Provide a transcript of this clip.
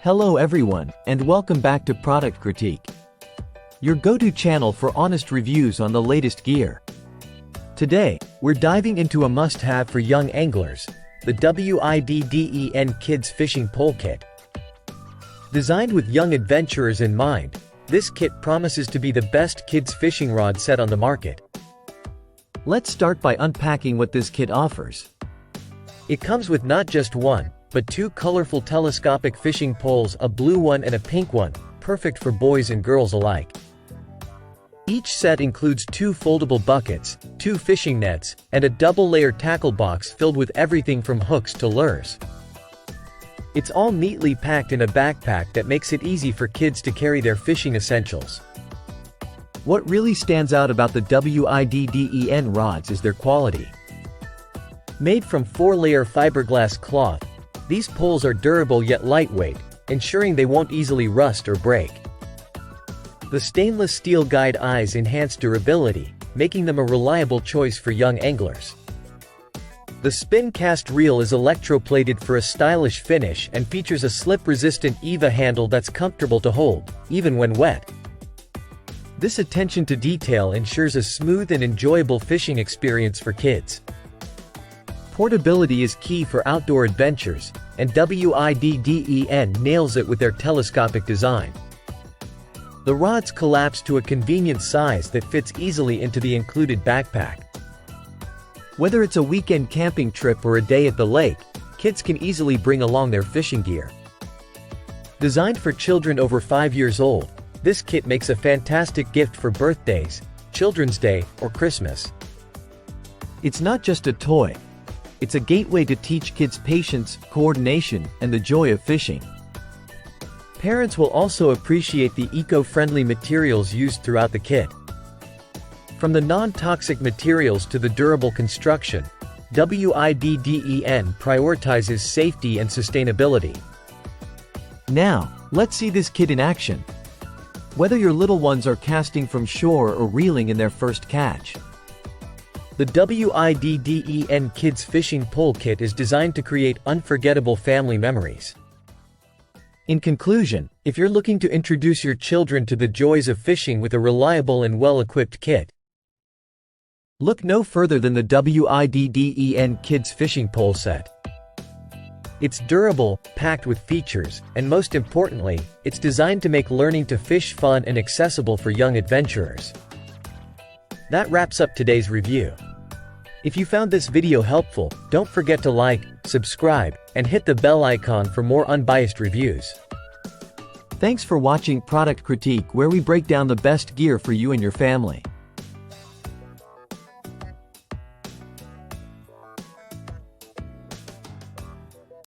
Hello everyone, and welcome back to Product Critique, your go-to channel for honest reviews on the latest gear. Today, we're diving into a must-have for young anglers, the WIDDEN Kids Fishing Pole Kit. Designed with young adventurers in mind, this kit promises to be the best kids fishing rod set on the market. Let's start by unpacking what this kit offers. It comes with not just one, but two colorful telescopic fishing poles, a blue one and a pink one, perfect for boys and girls alike. Each set includes two foldable buckets, two fishing nets, and a double-layer tackle box filled with everything from hooks to lures. It's all neatly packed in a backpack that makes it easy for kids to carry their fishing essentials. What really stands out about the WIDDEN rods is their quality. Made from 4-layer fiberglass cloth, these poles are durable yet lightweight, ensuring they won't easily rust or break. The stainless steel guide eyes enhance durability, making them a reliable choice for young anglers. The spin cast reel is electroplated for a stylish finish and features a slip-resistant EVA handle that's comfortable to hold, even when wet. This attention to detail ensures a smooth and enjoyable fishing experience for kids. Portability is key for outdoor adventures, and WIDDEN nails it with their telescopic design. The rods collapse to a convenient size that fits easily into the included backpack. Whether it's a weekend camping trip or a day at the lake, kids can easily bring along their fishing gear. Designed for children over 5 years old, this kit makes a fantastic gift for birthdays, Children's Day, or Christmas. It's not just a toy. It's a gateway to teach kids patience, coordination, and the joy of fishing. Parents will also appreciate the eco-friendly materials used throughout the kit. From the non-toxic materials to the durable construction, WIDDEN prioritizes safety and sustainability. Now, let's see this kit in action. Whether your little ones are casting from shore or reeling in their first catch, the WIDDEN Kids Fishing Pole Kit is designed to create unforgettable family memories. In conclusion, if you're looking to introduce your children to the joys of fishing with a reliable and well-equipped kit, look no further than the WIDDEN Kids Fishing Pole Set. It's durable, packed with features, and most importantly, it's designed to make learning to fish fun and accessible for young adventurers. That wraps up today's review. If you found this video helpful, don't forget to like, subscribe, and hit the bell icon for more unbiased reviews. Thanks for watching Product Critique, where we break down the best gear for you and your family.